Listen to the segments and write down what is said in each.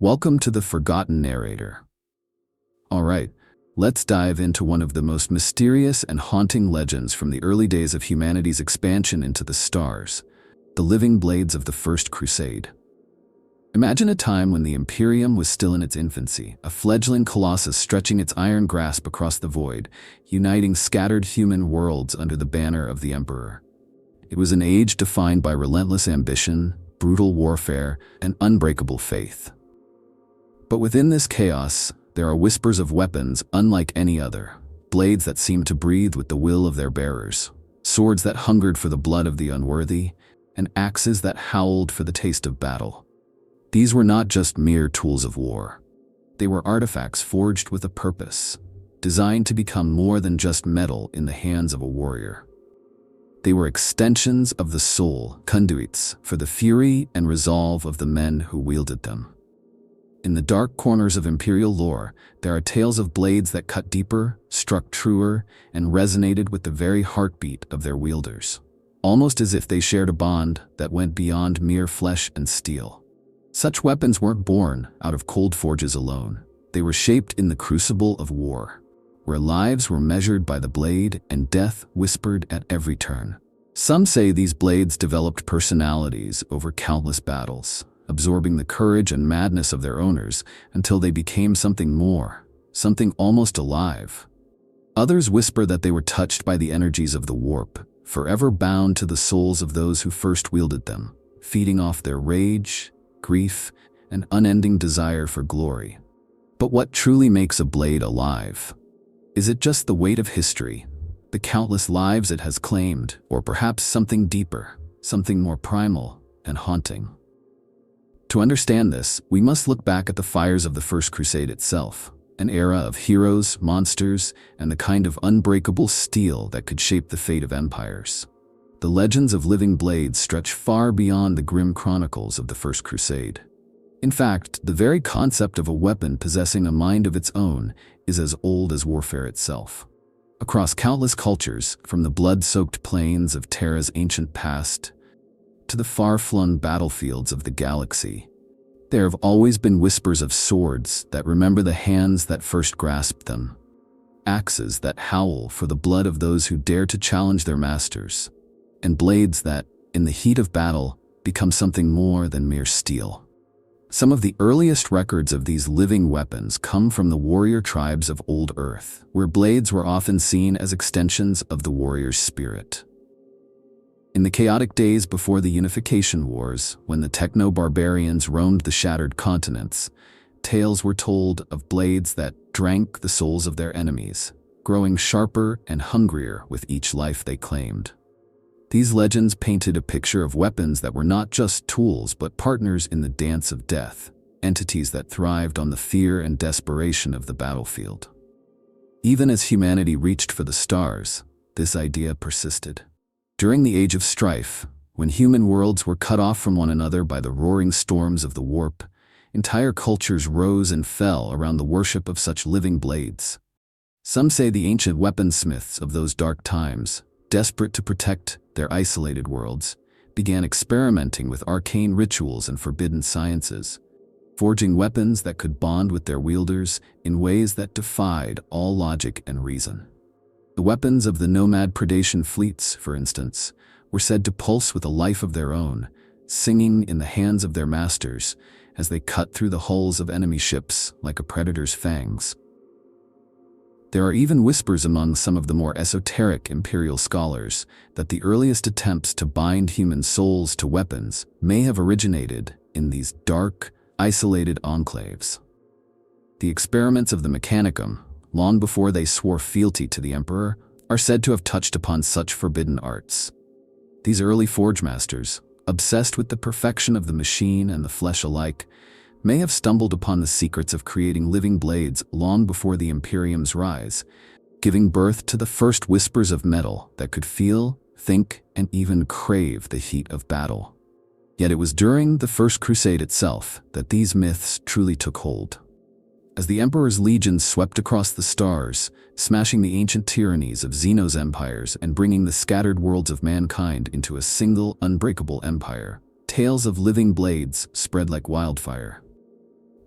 Welcome to the Forgotten Narrator. Alright, let's dive into one of the most mysterious and haunting legends from the early days of humanity's expansion into the stars, the living blades of the First Crusade. Imagine a time when the Imperium was still in its infancy, a fledgling colossus stretching its iron grasp across the void, uniting scattered human worlds under the banner of the Emperor. It was an age defined by relentless ambition, brutal warfare, and unbreakable faith. But within this chaos, there are whispers of weapons unlike any other, blades that seemed to breathe with the will of their bearers, swords that hungered for the blood of the unworthy, and axes that howled for the taste of battle. These were not just mere tools of war. They were artifacts forged with a purpose, designed to become more than just metal in the hands of a warrior. They were extensions of the soul, conduits for the fury and resolve of the men who wielded them. In the dark corners of Imperial lore, there are tales of blades that cut deeper, struck truer, and resonated with the very heartbeat of their wielders, almost as if they shared a bond that went beyond mere flesh and steel. Such weapons weren't born out of cold forges alone. They were shaped in the crucible of war, where lives were measured by the blade and death whispered at every turn. Some say these blades developed personalities over countless battles, absorbing the courage and madness of their owners until they became something more, something almost alive. Others whisper that they were touched by the energies of the warp, forever bound to the souls of those who first wielded them, feeding off their rage, grief, and unending desire for glory. But what truly makes a blade alive? Is it just the weight of history, the countless lives it has claimed, or perhaps something deeper, something more primal and haunting? To understand this, we must look back at the fires of the First Crusade itself, an era of heroes, monsters, and the kind of unbreakable steel that could shape the fate of empires. The legends of living blades stretch far beyond the grim chronicles of the First Crusade. In fact, the very concept of a weapon possessing a mind of its own is as old as warfare itself. Across countless cultures, from the blood-soaked plains of Terra's ancient past to the far-flung battlefields of the galaxy, there have always been whispers of swords that remember the hands that first grasped them, axes that howl for the blood of those who dare to challenge their masters, and blades that, in the heat of battle, become something more than mere steel. Some of the earliest records of these living weapons come from the warrior tribes of Old Earth, where blades were often seen as extensions of the warrior's spirit. In the chaotic days before the Unification Wars, when the techno-barbarians roamed the shattered continents, tales were told of blades that drank the souls of their enemies, growing sharper and hungrier with each life they claimed. These legends painted a picture of weapons that were not just tools but partners in the dance of death, entities that thrived on the fear and desperation of the battlefield. Even as humanity reached for the stars, this idea persisted. During the Age of Strife, when human worlds were cut off from one another by the roaring storms of the warp, entire cultures rose and fell around the worship of such living blades. Some say the ancient weaponsmiths of those dark times, desperate to protect their isolated worlds, began experimenting with arcane rituals and forbidden sciences, forging weapons that could bond with their wielders in ways that defied all logic and reason. The weapons of the nomad predation fleets, for instance, were said to pulse with a life of their own, singing in the hands of their masters as they cut through the hulls of enemy ships like a predator's fangs. There are even whispers among some of the more esoteric imperial scholars that the earliest attempts to bind human souls to weapons may have originated in these dark, isolated enclaves. The experiments of the Mechanicum, long before they swore fealty to the Emperor, are said to have touched upon such forbidden arts. These early forge masters, obsessed with the perfection of the machine and the flesh alike, may have stumbled upon the secrets of creating living blades long before the Imperium's rise, giving birth to the first whispers of metal that could feel, think, and even crave the heat of battle. Yet it was during the First Crusade itself that these myths truly took hold. As the Emperor's legions swept across the stars, smashing the ancient tyrannies of Zeno's empires and bringing the scattered worlds of mankind into a single, unbreakable empire, tales of living blades spread like wildfire.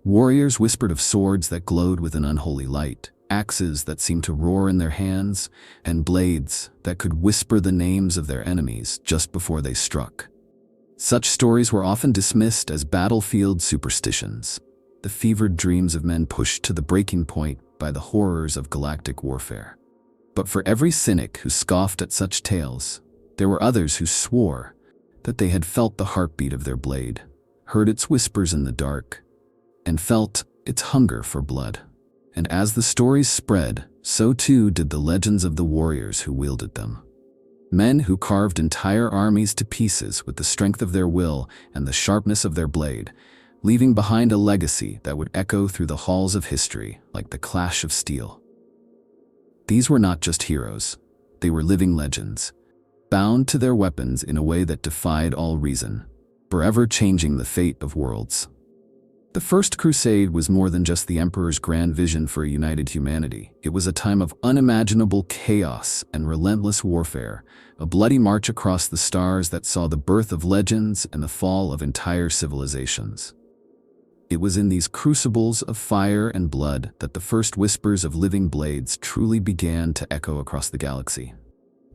Warriors whispered of swords that glowed with an unholy light, axes that seemed to roar in their hands, and blades that could whisper the names of their enemies just before they struck. Such stories were often dismissed as battlefield superstitions, the fevered dreams of men pushed to the breaking point by the horrors of galactic warfare. But for every cynic who scoffed at such tales, there were others who swore that they had felt the heartbeat of their blade, heard its whispers in the dark, and felt its hunger for blood. And as the stories spread, so too did the legends of the warriors who wielded them. Men who carved entire armies to pieces with the strength of their will and the sharpness of their blade, leaving behind a legacy that would echo through the halls of history like the clash of steel. These were not just heroes, they were living legends, bound to their weapons in a way that defied all reason, forever changing the fate of worlds. The First Crusade was more than just the Emperor's grand vision for a united humanity. It was a time of unimaginable chaos and relentless warfare, a bloody march across the stars that saw the birth of legends and the fall of entire civilizations. It was in these crucibles of fire and blood that the first whispers of living blades truly began to echo across the galaxy.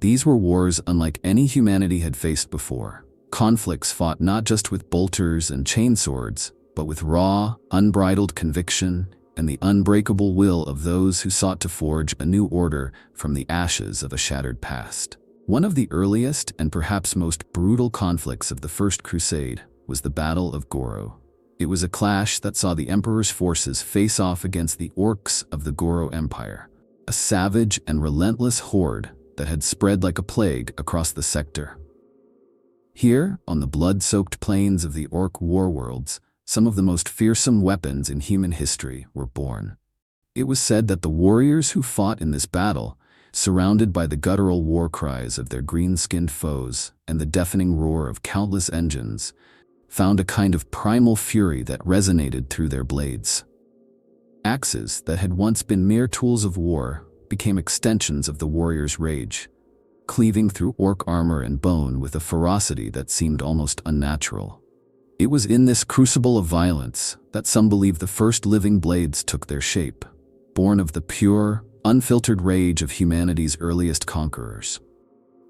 These were wars unlike any humanity had faced before, conflicts fought not just with bolters and chainswords, but with raw, unbridled conviction and the unbreakable will of those who sought to forge a new order from the ashes of a shattered past. One of the earliest and perhaps most brutal conflicts of the First Crusade was the Battle of Goro. It was a clash that saw the Emperor's forces face off against the orcs of the Goro Empire, a savage and relentless horde that had spread like a plague across the sector. Here, on the blood-soaked plains of the orc warworlds, some of the most fearsome weapons in human history were born. It was said that the warriors who fought in this battle, surrounded by the guttural war cries of their green-skinned foes and the deafening roar of countless engines, found a kind of primal fury that resonated through their blades. Axes that had once been mere tools of war became extensions of the warrior's rage, cleaving through orc armor and bone with a ferocity that seemed almost unnatural. It was in this crucible of violence that some believe the first living blades took their shape, born of the pure, unfiltered rage of humanity's earliest conquerors.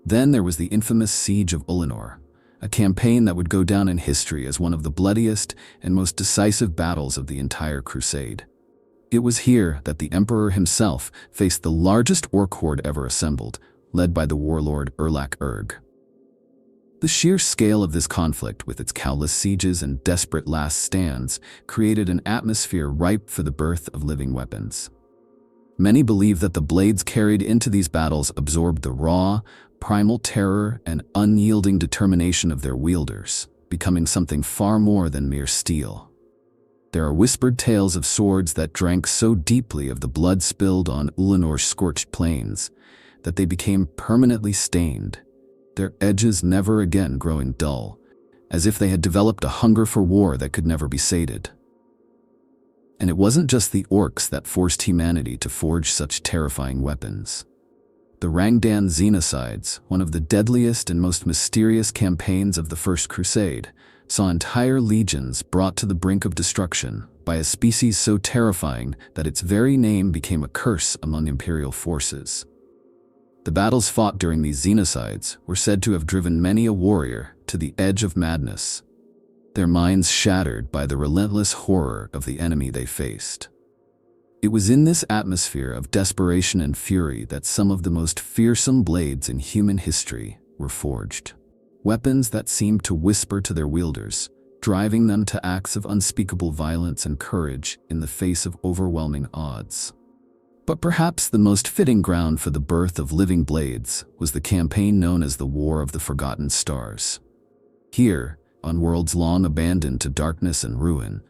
Then there was the infamous Siege of Ulanor, a campaign that would go down in history as one of the bloodiest and most decisive battles of the entire Crusade. It was here that the Emperor himself faced the largest orc horde ever assembled, led by the warlord Erlak Erg. The sheer scale of this conflict, with its countless sieges and desperate last stands, created an atmosphere ripe for the birth of living weapons. Many believe that the blades carried into these battles absorbed the raw, primal terror and unyielding determination of their wielders, becoming something far more than mere steel. There are whispered tales of swords that drank so deeply of the blood spilled on Ulanor's scorched plains that they became permanently stained, their edges never again growing dull, as if they had developed a hunger for war that could never be sated. And it wasn't just the orcs that forced humanity to forge such terrifying weapons. The Rangdan Xenocides, one of the deadliest and most mysterious campaigns of the First Crusade, saw entire legions brought to the brink of destruction by a species so terrifying that its very name became a curse among imperial forces. The battles fought during these Xenocides were said to have driven many a warrior to the edge of madness, their minds shattered by the relentless horror of the enemy they faced. It was in this atmosphere of desperation and fury that some of the most fearsome blades in human history were forged. Weapons that seemed to whisper to their wielders, driving them to acts of unspeakable violence and courage in the face of overwhelming odds. But perhaps the most fitting ground for the birth of living blades was the campaign known as the War of the Forgotten Stars. Here, on worlds long abandoned to darkness and ruin,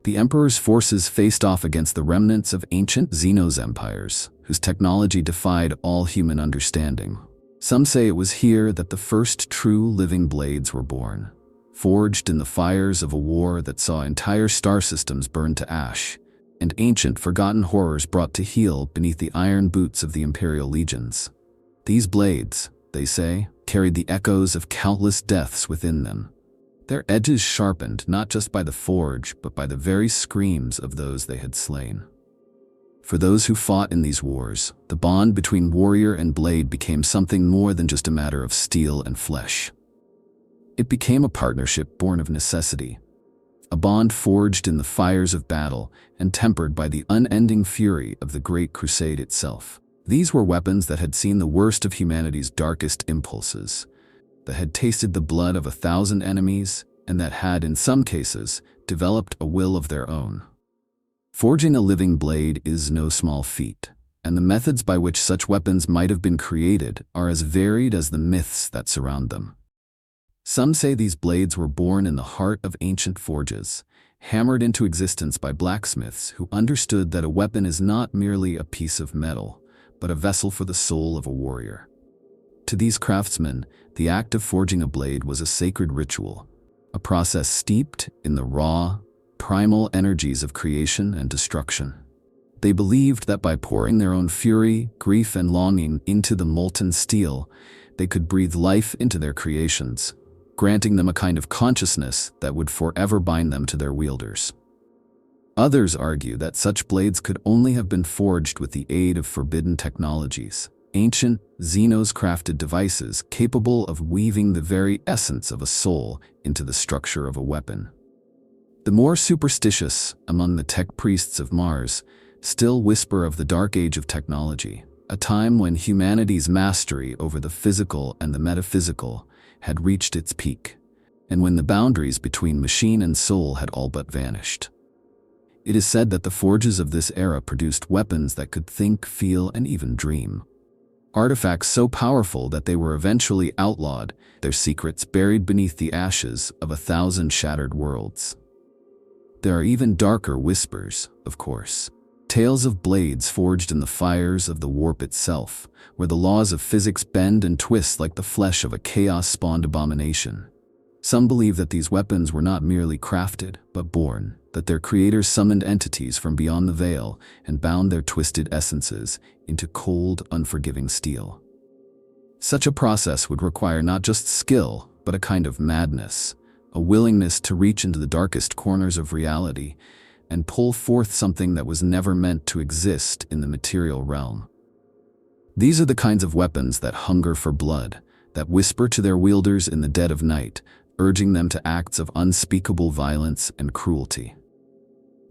the Emperor's forces faced off against the remnants of ancient Xenos empires, whose technology defied all human understanding. Some say it was here that the first true living blades were born, forged in the fires of a war that saw entire star systems burn to ash, and ancient forgotten horrors brought to heel beneath the iron boots of the imperial legions. These blades, they say, carried the echoes of countless deaths within them. their edges sharpened not just by the forge, but by the very screams of those they had slain. For those who fought in these wars, the bond between warrior and blade became something more than just a matter of steel and flesh. It became a partnership born of necessity, a bond forged in the fires of battle and tempered by the unending fury of the Great Crusade itself. These were weapons that had seen the worst of humanity's darkest impulses, that had tasted the blood of 1,000 enemies, and that had, in some cases, developed a will of their own. Forging a living blade is no small feat, and the methods by which such weapons might have been created are as varied as the myths that surround them. Some say these blades were born in the heart of ancient forges, hammered into existence by blacksmiths who understood that a weapon is not merely a piece of metal, but a vessel for the soul of a warrior. To these craftsmen, the act of forging a blade was a sacred ritual, a process steeped in the raw, primal energies of creation and destruction. They believed that by pouring their own fury, grief, and longing into the molten steel, they could breathe life into their creations, granting them a kind of consciousness that would forever bind them to their wielders. Others argue that such blades could only have been forged with the aid of forbidden technologies, ancient Xenos-crafted devices capable of weaving the very essence of a soul into the structure of a weapon. The more superstitious among the tech priests of Mars still whisper of the dark age of technology, a time when humanity's mastery over the physical and the metaphysical had reached its peak, and when the boundaries between machine and soul had all but vanished. It is said that the forges of this era produced weapons that could think, feel, and even dream. Artifacts so powerful that they were eventually outlawed, their secrets buried beneath the ashes of 1,000 shattered worlds. There are even darker whispers, of course. Tales of blades forged in the fires of the warp itself, where the laws of physics bend and twist like the flesh of a chaos-spawned abomination. Some believe that these weapons were not merely crafted, but born, that their creators summoned entities from beyond the veil and bound their twisted essences into cold, unforgiving steel. Such a process would require not just skill, but a kind of madness, a willingness to reach into the darkest corners of reality and pull forth something that was never meant to exist in the material realm. These are the kinds of weapons that hunger for blood, that whisper to their wielders in the dead of night, urging them to acts of unspeakable violence and cruelty.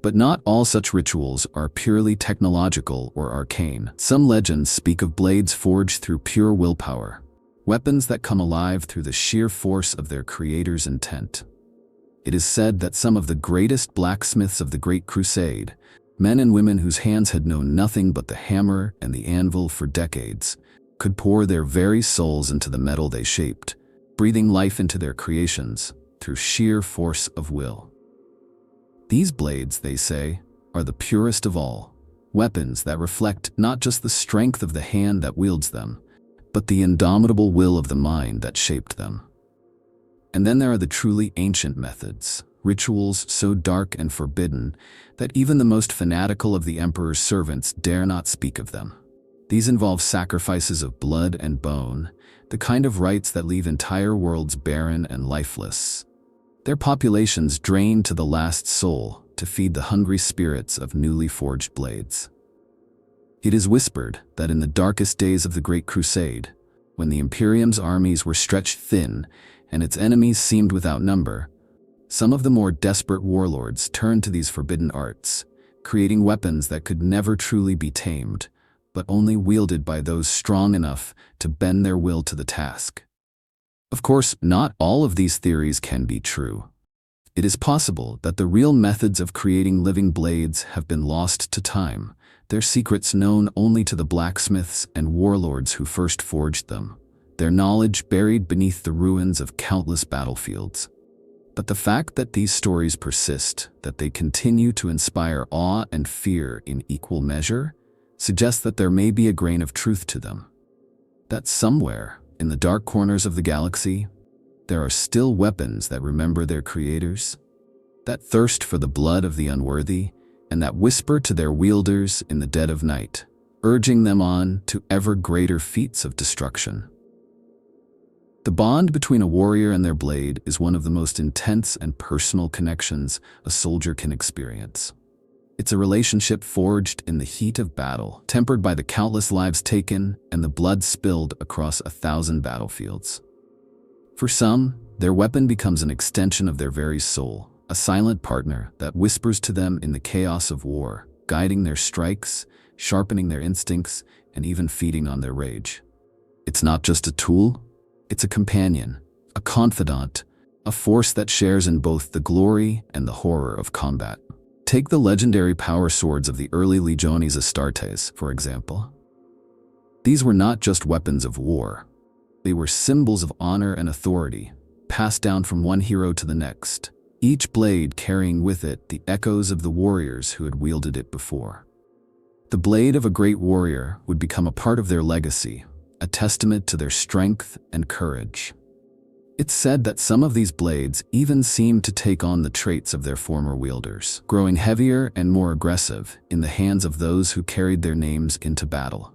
But not all such rituals are purely technological or arcane. Some legends speak of blades forged through pure willpower, weapons that come alive through the sheer force of their creator's intent. It is said that some of the greatest blacksmiths of the Great Crusade, men and women whose hands had known nothing but the hammer and the anvil for decades, could pour their very souls into the metal they shaped, breathing life into their creations through sheer force of will. These blades, they say, are the purest of all, weapons that reflect not just the strength of the hand that wields them, but the indomitable will of the mind that shaped them. And then there are the truly ancient methods, rituals so dark and forbidden that even the most fanatical of the emperor's servants dare not speak of them. These involve sacrifices of blood and bone, the kind of rites that leave entire worlds barren and lifeless, their populations drained to the last soul to feed the hungry spirits of newly forged blades. It is whispered that in the darkest days of the Great Crusade, when the Imperium's armies were stretched thin and its enemies seemed without number, some of the more desperate warlords turned to these forbidden arts, creating weapons that could never truly be tamed, but only wielded by those strong enough to bend their will to the task. Of course, not all of these theories can be true. It is possible that the real methods of creating living blades have been lost to time, their secrets known only to the blacksmiths and warlords who first forged them, their knowledge buried beneath the ruins of countless battlefields. But the fact that these stories persist, that they continue to inspire awe and fear in equal measure, suggests that there may be a grain of truth to them. That somewhere, in the dark corners of the galaxy, there are still weapons that remember their creators, that thirst for the blood of the unworthy, and that whisper to their wielders in the dead of night, urging them on to ever greater feats of destruction. The bond between a warrior and their blade is one of the most intense and personal connections a soldier can experience. It's a relationship forged in the heat of battle, tempered by the countless lives taken and the blood spilled across 1,000 battlefields. For some, their weapon becomes an extension of their very soul, a silent partner that whispers to them in the chaos of war, guiding their strikes, sharpening their instincts, and even feeding on their rage. It's not just a tool, it's a companion, a confidant, a force that shares in both the glory and the horror of combat. Take the legendary power swords of the early Legiones Astartes, for example. These were not just weapons of war. They were symbols of honor and authority, passed down from one hero to the next, each blade carrying with it the echoes of the warriors who had wielded it before. The blade of a great warrior would become a part of their legacy, a testament to their strength and courage. It's said that some of these blades even seemed to take on the traits of their former wielders, growing heavier and more aggressive in the hands of those who carried their names into battle.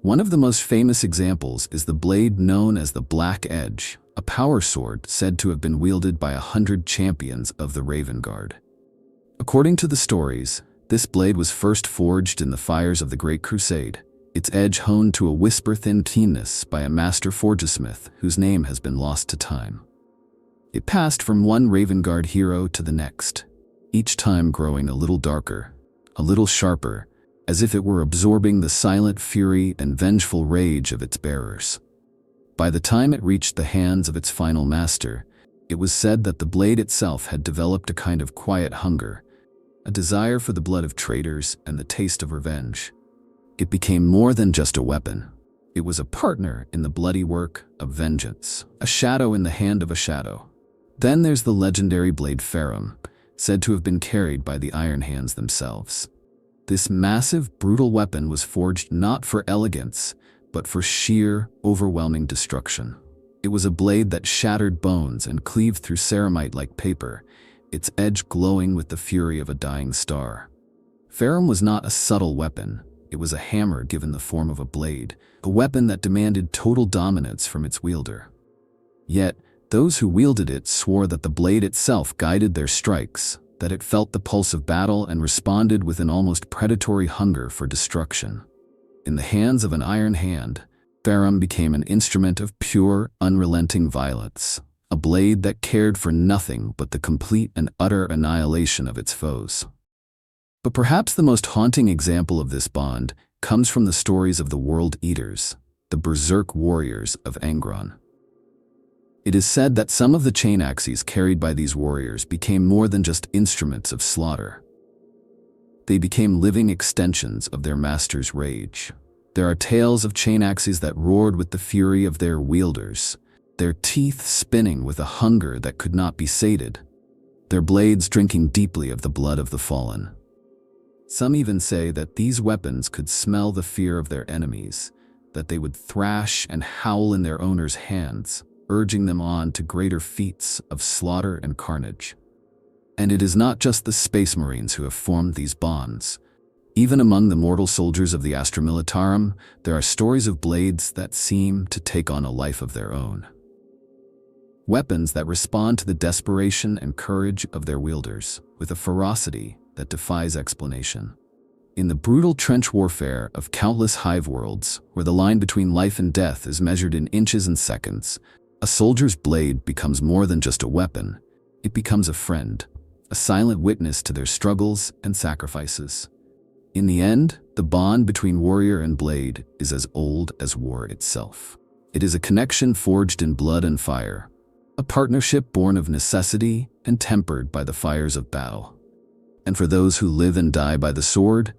One of the most famous examples is the blade known as the Black Edge, a power sword said to have been wielded by 100 champions of the Raven Guard. According to the stories, this blade was first forged in the fires of the Great Crusade, its edge honed to a whisper-thin keenness by a master forgesmith whose name has been lost to time. It passed from one Raven Guard hero to the next, each time growing a little darker, a little sharper, as if it were absorbing the silent fury and vengeful rage of its bearers. By the time it reached the hands of its final master, it was said that the blade itself had developed a kind of quiet hunger, a desire for the blood of traitors and the taste of revenge. It became more than just a weapon. It was a partner in the bloody work of vengeance, a shadow in the hand of a shadow. Then there's the legendary blade Ferrum, said to have been carried by the Iron Hands themselves. This massive, brutal weapon was forged not for elegance, but for sheer, overwhelming destruction. It was a blade that shattered bones and cleaved through ceramite like paper, its edge glowing with the fury of a dying star. Ferrum was not a subtle weapon. It was a hammer given the form of a blade, a weapon that demanded total dominance from its wielder. Yet, those who wielded it swore that the blade itself guided their strikes, that it felt the pulse of battle and responded with an almost predatory hunger for destruction. In the hands of an iron hand, Ferrum became an instrument of pure, unrelenting violence, a blade that cared for nothing but the complete and utter annihilation of its foes. But perhaps the most haunting example of this bond comes from the stories of the World Eaters, the berserk warriors of Angron. It is said that some of the chain axes carried by these warriors became more than just instruments of slaughter. They became living extensions of their master's rage. There are tales of chain axes that roared with the fury of their wielders, their teeth spinning with a hunger that could not be sated, their blades drinking deeply of the blood of the fallen. Some even say that these weapons could smell the fear of their enemies, that they would thrash and howl in their owners' hands, urging them on to greater feats of slaughter and carnage. And it is not just the Space Marines who have formed these bonds. Even among the mortal soldiers of the Astra Militarum, there are stories of blades that seem to take on a life of their own. Weapons that respond to the desperation and courage of their wielders, with a ferocity that defies explanation. In the brutal trench warfare of countless hive worlds, where the line between life and death is measured in inches and seconds, a soldier's blade becomes more than just a weapon. It becomes a friend, a silent witness to their struggles and sacrifices. In the end, the bond between warrior and blade is as old as war itself. It is a connection forged in blood and fire, a partnership born of necessity and tempered by the fires of battle. And for those who live and die by the sword,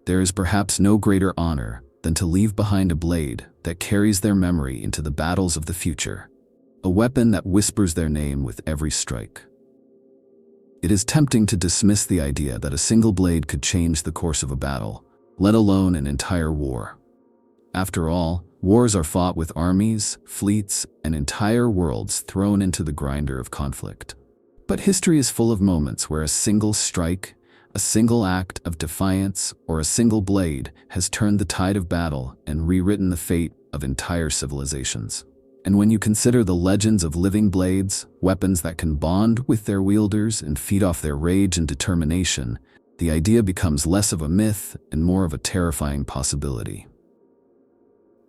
there is perhaps no greater honor than to leave behind a blade that carries their memory into the battles of the future, a weapon that whispers their name with every strike. It is tempting to dismiss the idea that a single blade could change the course of a battle, let alone an entire war. After all, wars are fought with armies, fleets, and entire worlds thrown into the grinder of conflict. But history is full of moments where a single strike, a single act of defiance, or a single blade has turned the tide of battle and rewritten the fate of entire civilizations. And when you consider the legends of living blades, weapons that can bond with their wielders and feed off their rage and determination, the idea becomes less of a myth and more of a terrifying possibility.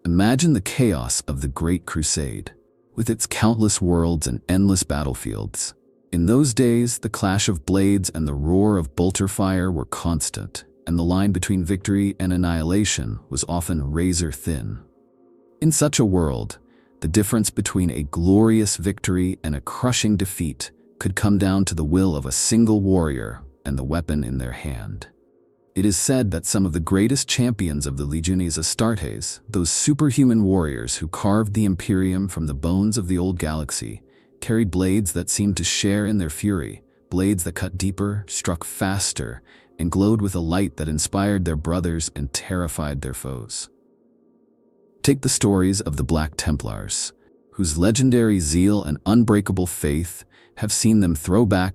Imagine the chaos of the Great Crusade, with its countless worlds and endless battlefields. In those days, the clash of blades and the roar of bolter fire were constant, and the line between victory and annihilation was often razor-thin. In such a world, the difference between a glorious victory and a crushing defeat could come down to the will of a single warrior and the weapon in their hand. It is said that some of the greatest champions of the Legiones Astartes, those superhuman warriors who carved the Imperium from the bones of the old galaxy, carried blades that seemed to share in their fury, blades that cut deeper, struck faster, and glowed with a light that inspired their brothers and terrified their foes. Take the stories of the Black Templars, whose legendary zeal and unbreakable faith have seen them throw back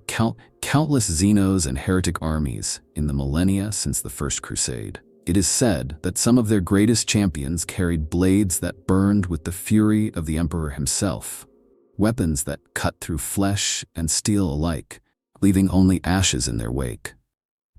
countless Xenos and heretic armies in the millennia since the First Crusade. It is said that some of their greatest champions carried blades that burned with the fury of the Emperor himself, weapons that cut through flesh and steel alike, leaving only ashes in their wake.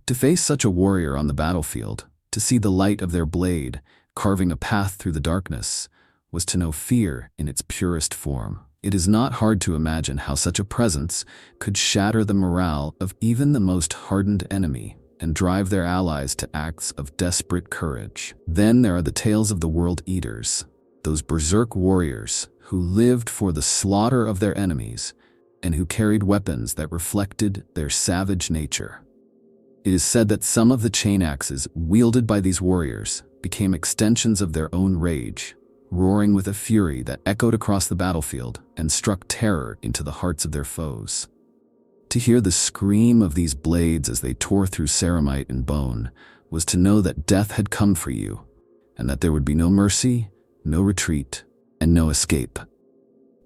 To face such a warrior on the battlefield, to see the light of their blade carving a path through the darkness, was to know fear in its purest form. It is not hard to imagine how such a presence could shatter the morale of even the most hardened enemy and drive their allies to acts of desperate courage. Then there are the tales of the World Eaters, those berserk warriors who lived for the slaughter of their enemies and who carried weapons that reflected their savage nature. It is said that some of the chain axes wielded by these warriors became extensions of their own rage, roaring with a fury that echoed across the battlefield and struck terror into the hearts of their foes. To hear the scream of these blades as they tore through ceramite and bone was to know that death had come for you, and that there would be no mercy, no retreat, and no escape.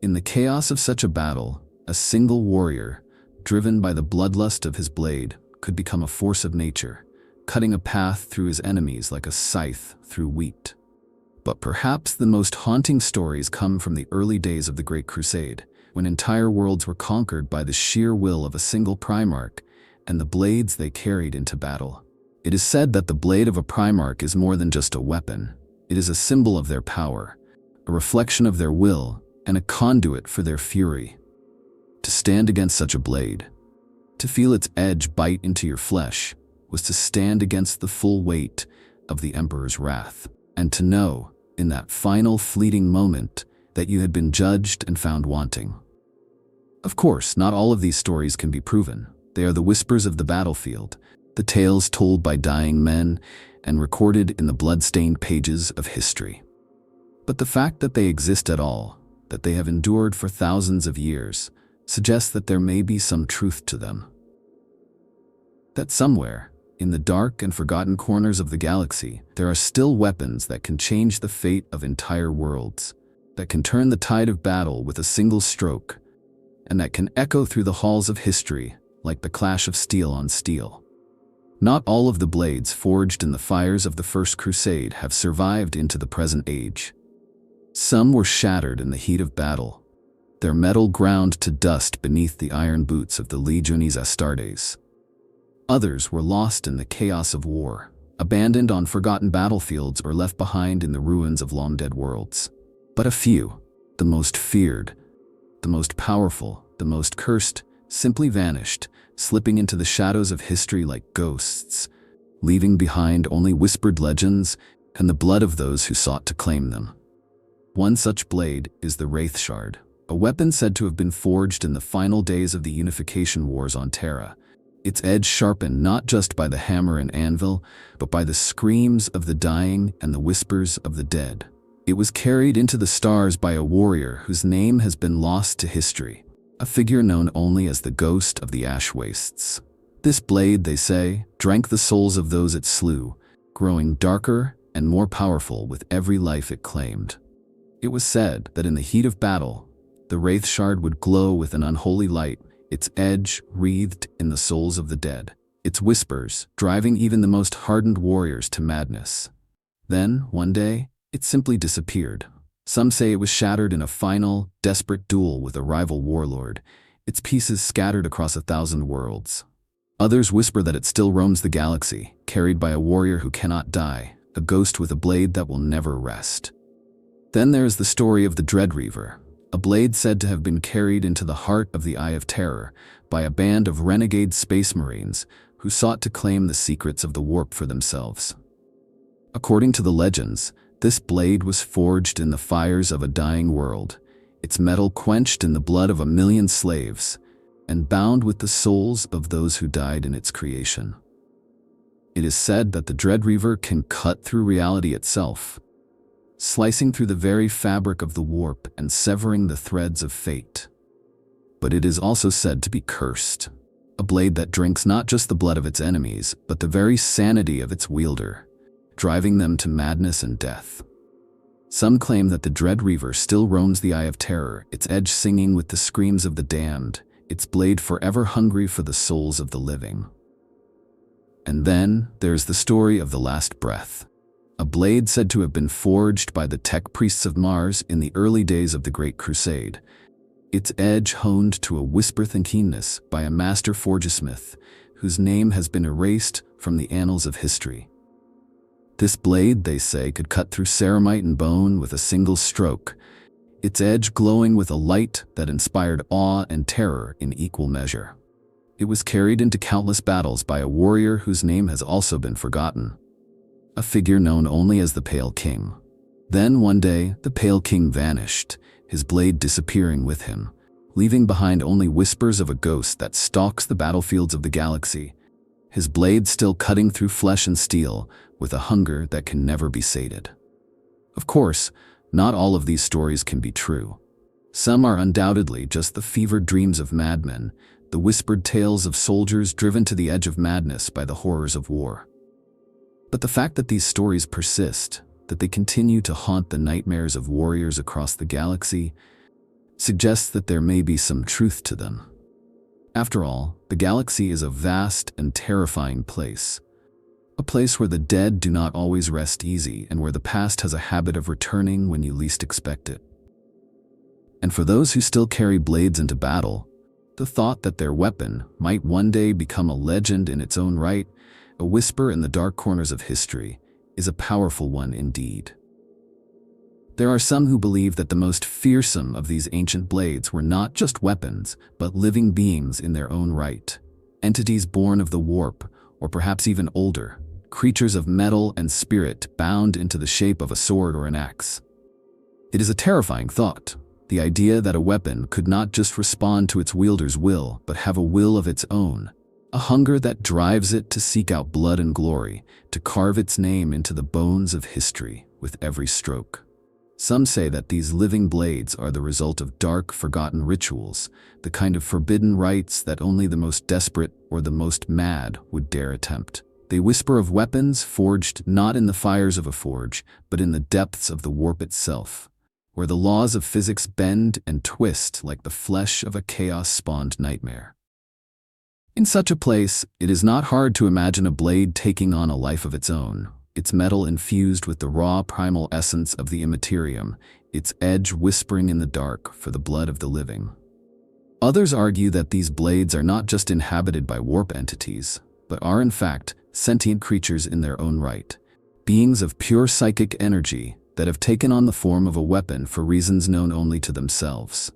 In the chaos of such a battle, a single warrior, driven by the bloodlust of his blade, could become a force of nature, cutting a path through his enemies like a scythe through wheat. But perhaps the most haunting stories come from the early days of the Great Crusade, when entire worlds were conquered by the sheer will of a single Primarch and the blades they carried into battle. It is said that the blade of a Primarch is more than just a weapon. It is a symbol of their power, a reflection of their will, and a conduit for their fury. To stand against such a blade, to feel its edge bite into your flesh, was to stand against the full weight of the Emperor's wrath, and to know, in that final fleeting moment, that you had been judged and found wanting. Of course, not all of these stories can be proven. They are the whispers of the battlefield, the tales told by dying men and recorded in the blood-stained pages of history. But the fact that they exist at all, that they have endured for thousands of years, suggests that there may be some truth to them. That somewhere, in the dark and forgotten corners of the galaxy, there are still weapons that can change the fate of entire worlds, that can turn the tide of battle with a single stroke, and that can echo through the halls of history like the clash of steel on steel. Not all of the blades forged in the fires of the First Crusade have survived into the present age. Some were shattered in the heat of battle, their metal ground to dust beneath the iron boots of the Legiones Astartes. Others were lost in the chaos of war, abandoned on forgotten battlefields or left behind in the ruins of long-dead worlds. But a few, the most feared, the most powerful, the most cursed, simply vanished, slipping into the shadows of history like ghosts, leaving behind only whispered legends and the blood of those who sought to claim them. One such blade is the Wraith Shard, a weapon said to have been forged in the final days of the Unification Wars on Terra, its edge sharpened not just by the hammer and anvil, but by the screams of the dying and the whispers of the dead. It was carried into the stars by a warrior whose name has been lost to history, a figure known only as the Ghost of the Ash Wastes. This blade, they say, drank the souls of those it slew, growing darker and more powerful with every life it claimed. It was said that in the heat of battle, the Wraith Shard would glow with an unholy light, its edge wreathed in the souls of the dead, its whispers driving even the most hardened warriors to madness. Then, one day, it simply disappeared, Some say it was shattered in a final, desperate duel with a rival warlord, its pieces scattered across 1,000 worlds. Others whisper that it still roams the galaxy, carried by a warrior who cannot die, a ghost with a blade that will never rest. Then there is the story of the Dreadreaver, a blade said to have been carried into the heart of the Eye of Terror by a band of renegade space marines who sought to claim the secrets of the warp for themselves. According to the legends, this blade was forged in the fires of a dying world, its metal quenched in the blood of 1,000,000 slaves, and bound with the souls of those who died in its creation. It is said that the Dreadreaver can cut through reality itself, slicing through the very fabric of the warp and severing the threads of fate. But it is also said to be cursed, a blade that drinks not just the blood of its enemies, but the very sanity of its wielder, driving them to madness and death. Some claim that the Dreadreaver still roams the Eye of Terror, its edge singing with the screams of the damned, its blade forever hungry for the souls of the living. And then there's the story of the Last Breath, a blade said to have been forged by the tech priests of Mars in the early days of the Great Crusade, its edge honed to a whisper-thin keenness by a master forgesmith whose name has been erased from the annals of history. This blade, they say, could cut through ceramite and bone with a single stroke, its edge glowing with a light that inspired awe and terror in equal measure. It was carried into countless battles by a warrior whose name has also been forgotten, a figure known only as the Pale King. Then one day, the Pale King vanished, his blade disappearing with him, leaving behind only whispers of a ghost that stalks the battlefields of the galaxy, his blade still cutting through flesh and steel with a hunger that can never be sated. Of course, not all of these stories can be true. Some are undoubtedly just the fevered dreams of madmen, the whispered tales of soldiers driven to the edge of madness by the horrors of war. But the fact that these stories persist, that they continue to haunt the nightmares of warriors across the galaxy, suggests that there may be some truth to them. After all, the galaxy is a vast and terrifying place, a place where the dead do not always rest easy and where the past has a habit of returning when you least expect it. And for those who still carry blades into battle, the thought that their weapon might one day become a legend in its own right, a whisper in the dark corners of history, is a powerful one indeed. There are some who believe that the most fearsome of these ancient blades were not just weapons, but living beings in their own right, entities born of the warp, or perhaps even older, creatures of metal and spirit bound into the shape of a sword or an axe. It is a terrifying thought, the idea that a weapon could not just respond to its wielder's will, but have a will of its own, a hunger that drives it to seek out blood and glory, to carve its name into the bones of history with every stroke. Some say that these living blades are the result of dark, forgotten rituals, the kind of forbidden rites that only the most desperate or the most mad would dare attempt. They whisper of weapons forged not in the fires of a forge, but in the depths of the warp itself, where the laws of physics bend and twist like the flesh of a chaos-spawned nightmare. In such a place, it is not hard to imagine a blade taking on a life of its own, its metal infused with the raw primal essence of the immaterium, its edge whispering in the dark for the blood of the living. Others argue that these blades are not just inhabited by warp entities, but are in fact sentient creatures in their own right, beings of pure psychic energy that have taken on the form of a weapon for reasons known only to themselves.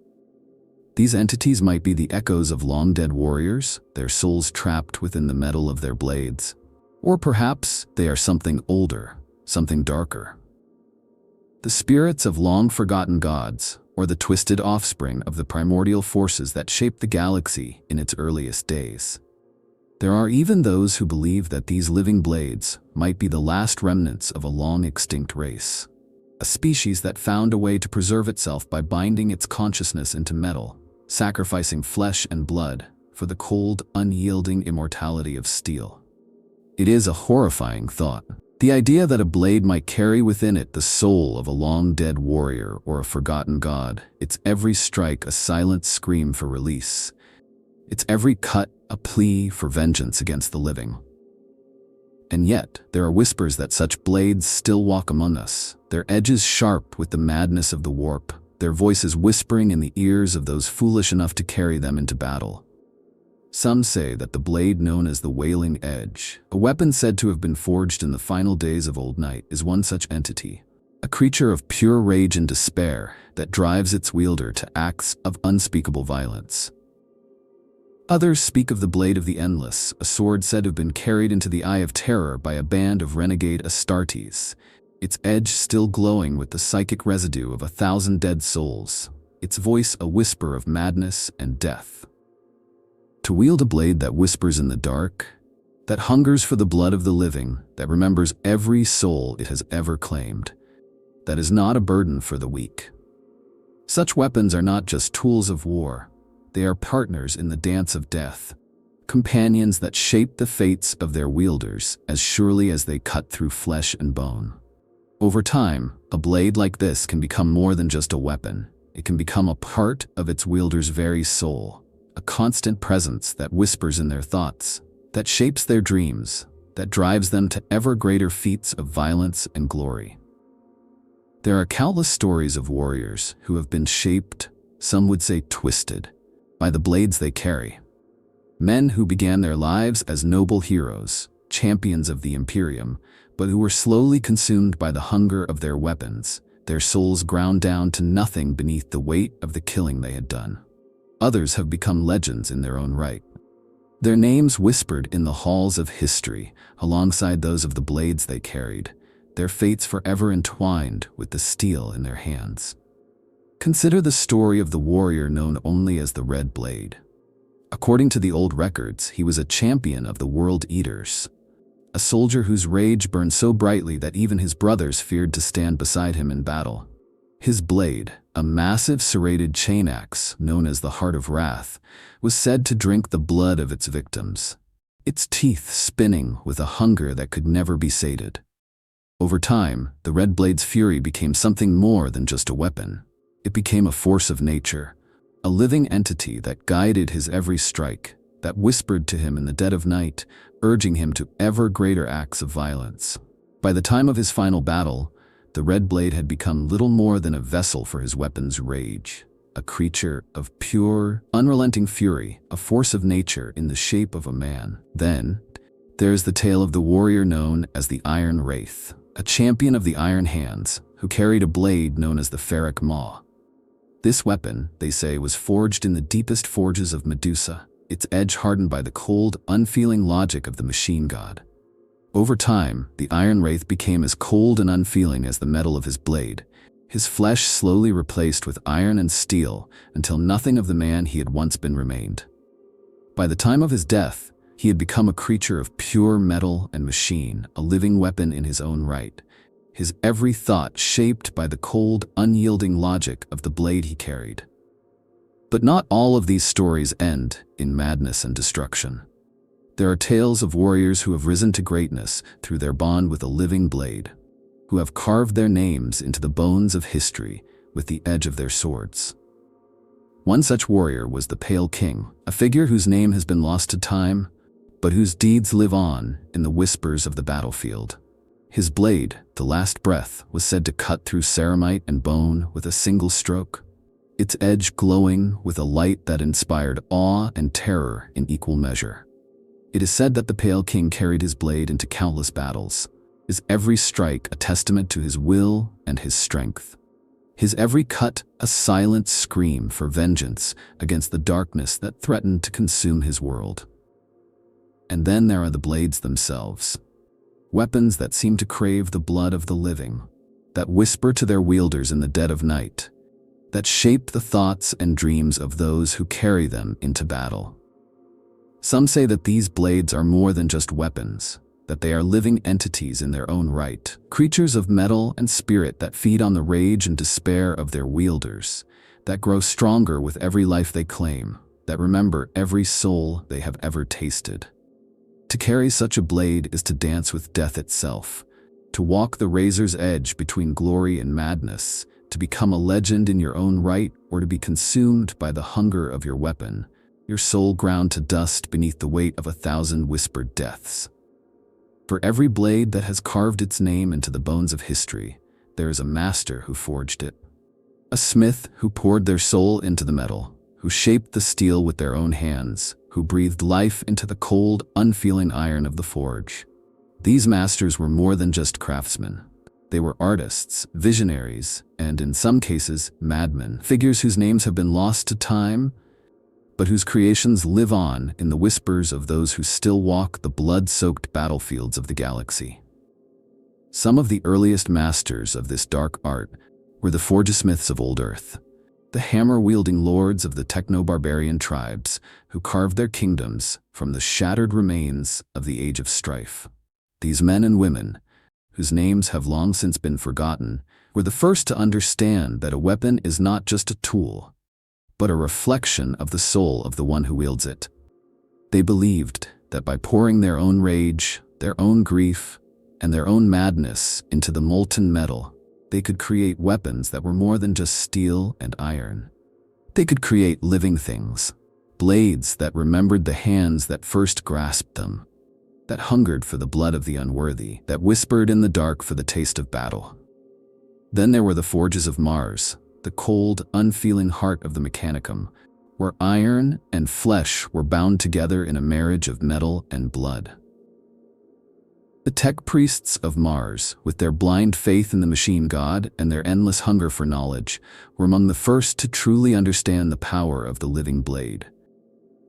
These entities might be the echoes of long-dead warriors, their souls trapped within the metal of their blades. Or perhaps they are something older, something darker. The spirits of long-forgotten gods, or the twisted offspring of the primordial forces that shaped the galaxy in its earliest days. There are even those who believe that these living blades might be the last remnants of a long-extinct race, a species that found a way to preserve itself by binding its consciousness into metal, sacrificing flesh and blood for the cold, unyielding immortality of steel. It is a horrifying thought. The idea that a blade might carry within it the soul of a long-dead warrior or a forgotten god, its every strike a silent scream for release, its every cut a plea for vengeance against the living. And yet, there are whispers that such blades still walk among us, their edges sharp with the madness of the warp, their voices whispering in the ears of those foolish enough to carry them into battle. Some say that the blade known as the Wailing Edge, a weapon said to have been forged in the final days of Old Night, is one such entity, a creature of pure rage and despair that drives its wielder to acts of unspeakable violence. Others speak of the Blade of the Endless, a sword said to have been carried into the Eye of Terror by a band of renegade Astartes, its edge still glowing with the psychic residue of 1,000 dead souls, its voice a whisper of madness and death. To wield a blade that whispers in the dark, that hungers for the blood of the living, that remembers every soul it has ever claimed, that is not a burden for the weak. Such weapons are not just tools of war. They are partners in the dance of death, companions that shape the fates of their wielders as surely as they cut through flesh and bone. Over time, a blade like this can become more than just a weapon. It can become a part of its wielder's very soul, a constant presence that whispers in their thoughts, that shapes their dreams, that drives them to ever greater feats of violence and glory. There are countless stories of warriors who have been shaped, some would say twisted, by the blades they carry. Men who began their lives as noble heroes, champions of the Imperium, but who were slowly consumed by the hunger of their weapons, their souls ground down to nothing beneath the weight of the killing they had done. Others have become legends in their own right. Their names whispered in the halls of history, alongside those of the blades they carried, their fates forever entwined with the steel in their hands. Consider the story of the warrior known only as the Red Blade. According to the old records, he was a champion of the World Eaters, a soldier whose rage burned so brightly that even his brothers feared to stand beside him in battle. His blade, a massive serrated chain axe known as the Heart of Wrath, was said to drink the blood of its victims, its teeth spinning with a hunger that could never be sated. Over time, the Red Blade's fury became something more than just a weapon. It became a force of nature, a living entity that guided his every strike, that whispered to him in the dead of night, urging him to ever greater acts of violence. By the time of his final battle, the Red Blade had become little more than a vessel for his weapon's rage, a creature of pure, unrelenting fury, a force of nature in the shape of a man. Then, there's the tale of the warrior known as the Iron Wraith, a champion of the Iron Hands, who carried a blade known as the Ferric Maw. This weapon, they say, was forged in the deepest forges of Medusa, its edge hardened by the cold, unfeeling logic of the machine god. Over time, the Iron Wraith became as cold and unfeeling as the metal of his blade, his flesh slowly replaced with iron and steel until nothing of the man he had once been remained. By the time of his death, he had become a creature of pure metal and machine, a living weapon in his own right, his every thought shaped by the cold, unyielding logic of the blade he carried. But not all of these stories end in madness and destruction. There are tales of warriors who have risen to greatness through their bond with a living blade, who have carved their names into the bones of history with the edge of their swords. One such warrior was the Pale King, a figure whose name has been lost to time, but whose deeds live on in the whispers of the battlefield. His blade, the Last Breath, was said to cut through ceramite and bone with a single stroke, its edge glowing with a light that inspired awe and terror in equal measure. It is said that the Pale King carried his blade into countless battles, his every strike a testament to his will and his strength, his every cut a silent scream for vengeance against the darkness that threatened to consume his world. And then there are the blades themselves, weapons that seem to crave the blood of the living, that whisper to their wielders in the dead of night, that shape the thoughts and dreams of those who carry them into battle. Some say that these blades are more than just weapons, that they are living entities in their own right, creatures of metal and spirit that feed on the rage and despair of their wielders, that grow stronger with every life they claim, that remember every soul they have ever tasted. To carry such a blade is to dance with death itself, to walk the razor's edge between glory and madness, to become a legend in your own right, or to be consumed by the hunger of your weapon, your soul ground to dust beneath the weight of 1,000 whispered deaths. For every blade that has carved its name into the bones of history, there is a master who forged it. A smith who poured their soul into the metal, who shaped the steel with their own hands, who breathed life into the cold, unfeeling iron of the forge. These masters were more than just craftsmen. They were artists, visionaries, and in some cases, madmen, figures whose names have been lost to time, but whose creations live on in the whispers of those who still walk the blood-soaked battlefields of the galaxy. Some of the earliest masters of this dark art were the forgesmiths of old Earth, the hammer-wielding lords of the techno-barbarian tribes who carved their kingdoms from the shattered remains of the Age of Strife. These men and women, whose names have long since been forgotten, were the first to understand that a weapon is not just a tool, but a reflection of the soul of the one who wields it. They believed that by pouring their own rage, their own grief, and their own madness into the molten metal, they could create weapons that were more than just steel and iron. They could create living things, blades that remembered the hands that first grasped them, that hungered for the blood of the unworthy, that whispered in the dark for the taste of battle. Then there were the forges of Mars, the cold, unfeeling heart of the Mechanicum, where iron and flesh were bound together in a marriage of metal and blood. The tech priests of Mars, with their blind faith in the machine god and their endless hunger for knowledge, were among the first to truly understand the power of the living blade.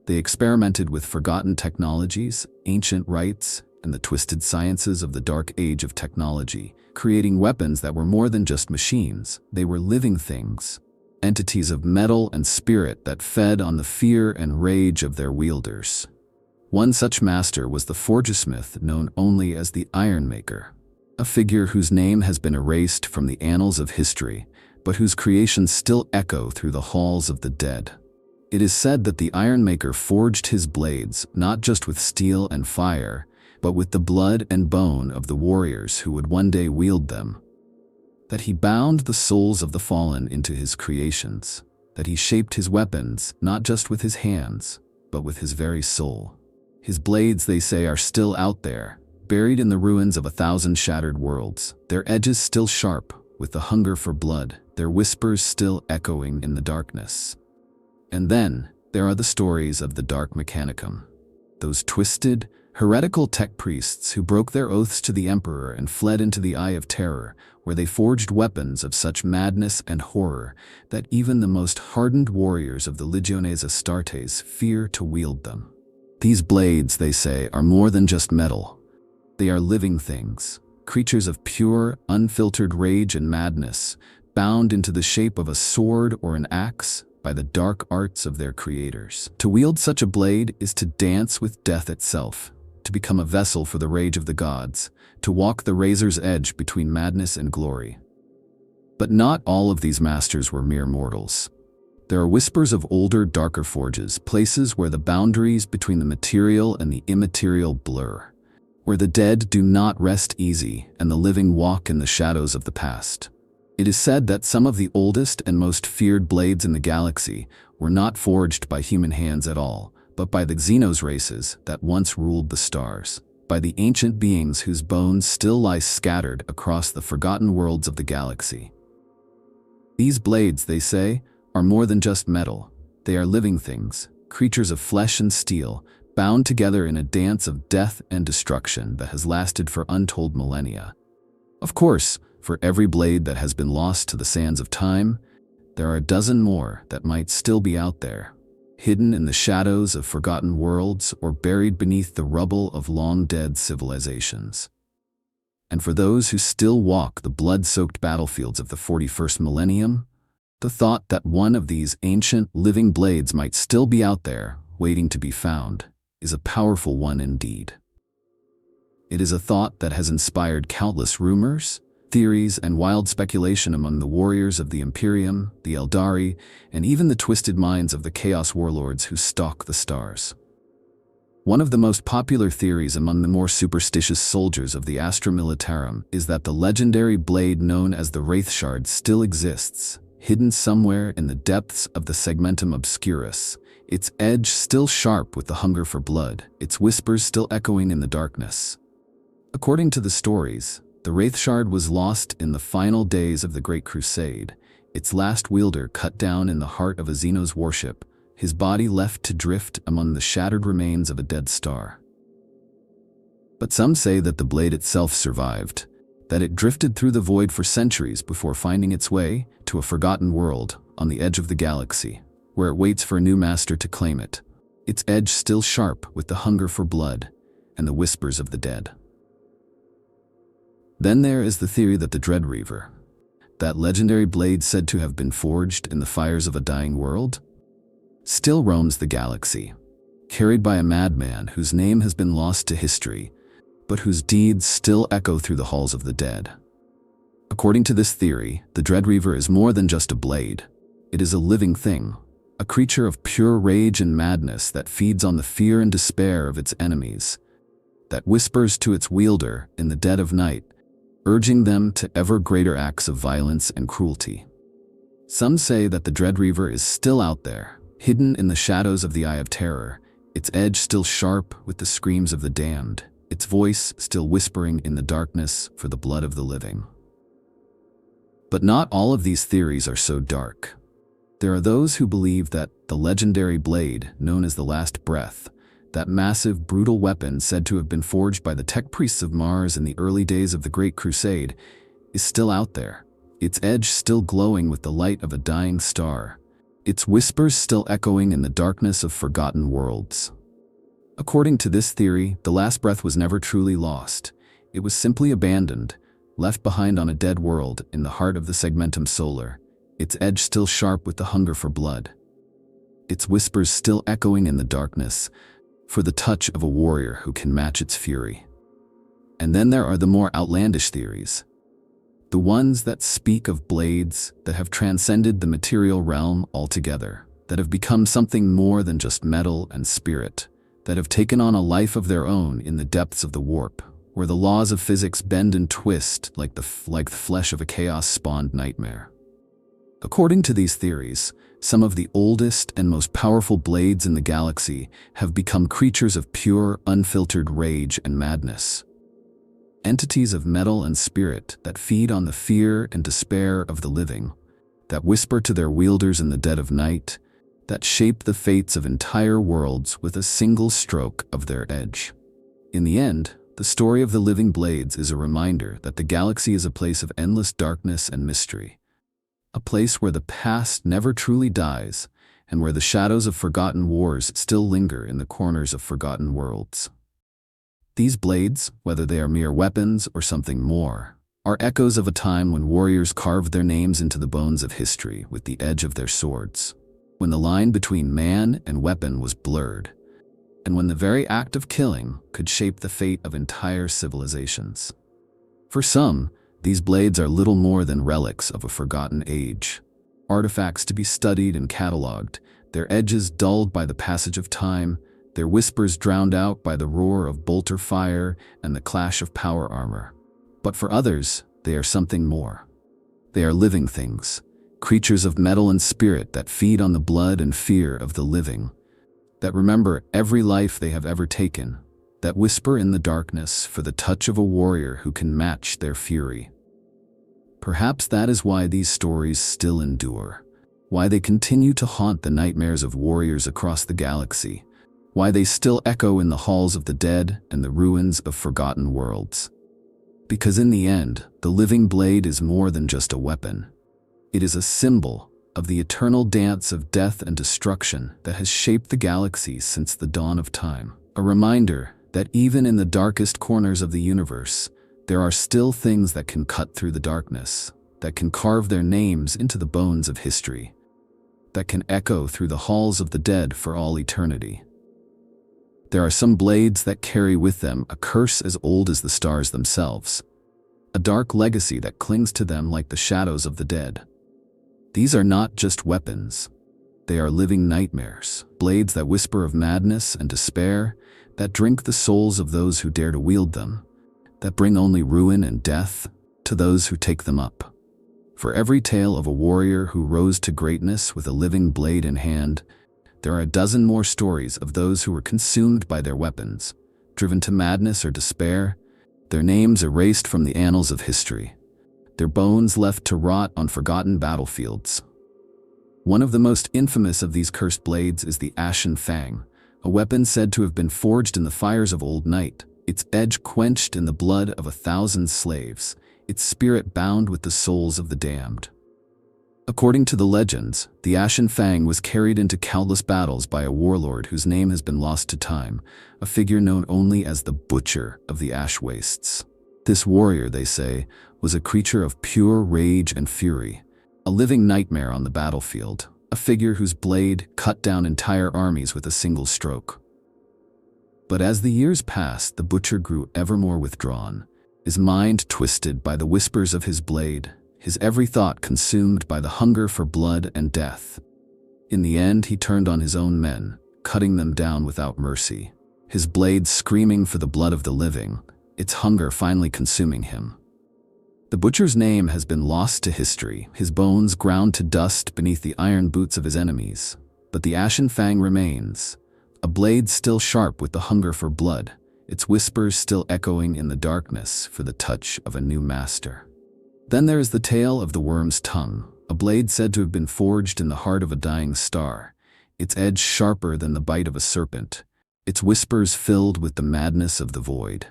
They experimented with forgotten technologies, ancient rites, and the twisted sciences of the dark age of technology, creating weapons that were more than just machines. They were living things, entities of metal and spirit that fed on the fear and rage of their wielders. One such master was the forgesmith known only as the Ironmaker, a figure whose name has been erased from the annals of history, but whose creations still echo through the halls of the dead. It is said that the Ironmaker forged his blades not just with steel and fire, but with the blood and bone of the warriors who would one day wield them. That he bound the souls of the fallen into his creations, that he shaped his weapons not just with his hands, but with his very soul. His blades, they say, are still out there, buried in the ruins of 1,000 shattered worlds, their edges still sharp with the hunger for blood, their whispers still echoing in the darkness. And then there are the stories of the Dark Mechanicum, those twisted, heretical tech priests who broke their oaths to the Emperor and fled into the Eye of Terror, where they forged weapons of such madness and horror that even the most hardened warriors of the Legiones Astartes fear to wield them. These blades, they say, are more than just metal. They are living things, creatures of pure, unfiltered rage and madness, bound into the shape of a sword or an axe by the dark arts of their creators. To wield such a blade is to dance with death itself, to become a vessel for the rage of the gods, to walk the razor's edge between madness and glory. But not all of these masters were mere mortals. There are whispers of older, darker forges, places where the boundaries between the material and the immaterial blur, where the dead do not rest easy and the living walk in the shadows of the past. It is said that some of the oldest and most feared blades in the galaxy were not forged by human hands at all, but by the Xenos races that once ruled the stars, by the ancient beings whose bones still lie scattered across the forgotten worlds of the galaxy. These blades, they say, are more than just metal. They are living things, creatures of flesh and steel, bound together in a dance of death and destruction that has lasted for untold millennia. Of course, for every blade that has been lost to the sands of time, there are a dozen more that might still be out there, hidden in the shadows of forgotten worlds or buried beneath the rubble of long-dead civilizations. And for those who still walk the blood-soaked battlefields of the 41st millennium, the thought that one of these ancient, living blades might still be out there, waiting to be found, is a powerful one indeed. It is a thought that has inspired countless rumors, theories, and wild speculation among the warriors of the Imperium, the Eldari, and even the twisted minds of the Chaos warlords who stalk the stars. One of the most popular theories among the more superstitious soldiers of the Astra Militarum is that the legendary blade known as the Wraith Shard still exists, hidden somewhere in the depths of the Segmentum Obscurus, its edge still sharp with the hunger for blood, its whispers still echoing in the darkness. According to the stories, the Wraith Shard was lost in the final days of the Great Crusade, its last wielder cut down in the heart of a Xenos warship, his body left to drift among the shattered remains of a dead star. But some say that the blade itself survived, that it drifted through the void for centuries before finding its way to a forgotten world on the edge of the galaxy, where it waits for a new master to claim it, its edge still sharp with the hunger for blood and the whispers of the dead. Then there is the theory that the Dreadreaver, that legendary blade said to have been forged in the fires of a dying world, still roams the galaxy, carried by a madman whose name has been lost to history, but whose deeds still echo through the halls of the dead. According to this theory, the Dreadreaver is more than just a blade. It is a living thing, a creature of pure rage and madness that feeds on the fear and despair of its enemies, that whispers to its wielder in the dead of night, urging them to ever greater acts of violence and cruelty. Some say that the Dreadreaver is still out there, hidden in the shadows of the Eye of Terror, its edge still sharp with the screams of the damned, its voice still whispering in the darkness for the blood of the living. But not all of these theories are so dark. There are those who believe that the legendary blade, known as the Last Breath, that massive, brutal weapon said to have been forged by the tech priests of Mars in the early days of the Great Crusade, is still out there, its edge still glowing with the light of a dying star, its whispers still echoing in the darkness of forgotten worlds. According to this theory, the Last Breath was never truly lost. It was simply abandoned, left behind on a dead world in the heart of the Segmentum Solar, its edge still sharp with the hunger for blood, its whispers still echoing in the darkness for the touch of a warrior who can match its fury. And then there are the more outlandish theories, the ones that speak of blades that have transcended the material realm altogether, that have become something more than just metal and spirit, that have taken on a life of their own in the depths of the warp, where the laws of physics bend and twist like the flesh of a chaos-spawned nightmare. According to these theories, some of the oldest and most powerful blades in the galaxy have become creatures of pure, unfiltered rage and madness. Entities of metal and spirit that feed on the fear and despair of the living, that whisper to their wielders in the dead of night, that shape the fates of entire worlds with a single stroke of their edge. In the end, the story of the living blades is a reminder that the galaxy is a place of endless darkness and mystery, a place where the past never truly dies and where the shadows of forgotten wars still linger in the corners of forgotten worlds. These blades, whether they are mere weapons or something more, are echoes of a time when warriors carved their names into the bones of history with the edge of their swords, when the line between man and weapon was blurred, and when the very act of killing could shape the fate of entire civilizations. For some, these blades are little more than relics of a forgotten age, artifacts to be studied and cataloged, their edges dulled by the passage of time, their whispers drowned out by the roar of bolter fire and the clash of power armor. But for others, they are something more. They are living things, creatures of metal and spirit that feed on the blood and fear of the living, that remember every life they have ever taken, that whisper in the darkness for the touch of a warrior who can match their fury. Perhaps that is why these stories still endure, why they continue to haunt the nightmares of warriors across the galaxy, why they still echo in the halls of the dead and the ruins of forgotten worlds. Because in the end, the living blade is more than just a weapon. It is a symbol of the eternal dance of death and destruction that has shaped the galaxy since the dawn of time. A reminder that even in the darkest corners of the universe, there are still things that can cut through the darkness, that can carve their names into the bones of history, that can echo through the halls of the dead for all eternity. There are some blades that carry with them a curse as old as the stars themselves, a dark legacy that clings to them like the shadows of the dead. These are not just weapons. They are living nightmares, blades that whisper of madness and despair, that drink the souls of those who dare to wield them, that bring only ruin and death to those who take them up. For every tale of a warrior who rose to greatness with a living blade in hand, there are a dozen more stories of those who were consumed by their weapons, driven to madness or despair, their names erased from the annals of history, their bones left to rot on forgotten battlefields. One of the most infamous of these cursed blades is the Ashen Fang, a weapon said to have been forged in the fires of old night, its edge quenched in the blood of 1,000 slaves, its spirit bound with the souls of the damned. According to the legends, the Ashen Fang was carried into countless battles by a warlord whose name has been lost to time, a figure known only as the Butcher of the Ash Wastes. This warrior, they say, was a creature of pure rage and fury, a living nightmare on the battlefield, a figure whose blade cut down entire armies with a single stroke. But as the years passed, the Butcher grew ever more withdrawn, his mind twisted by the whispers of his blade, his every thought consumed by the hunger for blood and death. In the end, he turned on his own men, cutting them down without mercy, his blade screaming for the blood of the living, its hunger finally consuming him. The Butcher's name has been lost to history, his bones ground to dust beneath the iron boots of his enemies, but the Ashen Fang remains, a blade still sharp with the hunger for blood, its whispers still echoing in the darkness for the touch of a new master. Then there is the tale of the Worm's Tongue, a blade said to have been forged in the heart of a dying star, its edge sharper than the bite of a serpent, its whispers filled with the madness of the void.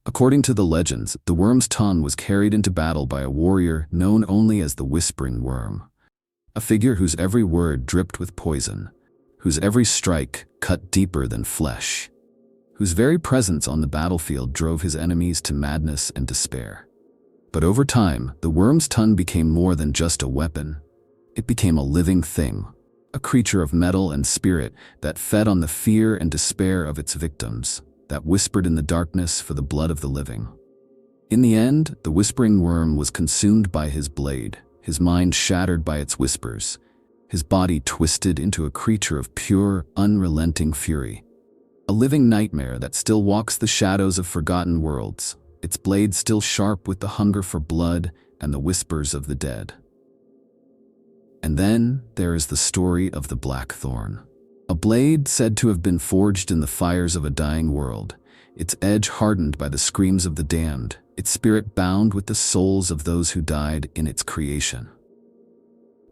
According to the legends, the Worm's Tongue was carried into battle by a warrior known only as the Whispering Worm, a figure whose every word dripped with poison, whose every strike cut deeper than flesh, whose very presence on the battlefield drove his enemies to madness and despair. But over time, the Worm's Tongue became more than just a weapon. It became a living thing, a creature of metal and spirit that fed on the fear and despair of its victims, that whispered in the darkness for the blood of the living. In the end, the Whispering Worm was consumed by his blade, his mind shattered by its whispers, his body twisted into a creature of pure, unrelenting fury, a living nightmare that still walks the shadows of forgotten worlds, its blade still sharp with the hunger for blood and the whispers of the dead. And then there is the story of the Blackthorn, a blade said to have been forged in the fires of a dying world, its edge hardened by the screams of the damned, its spirit bound with the souls of those who died in its creation.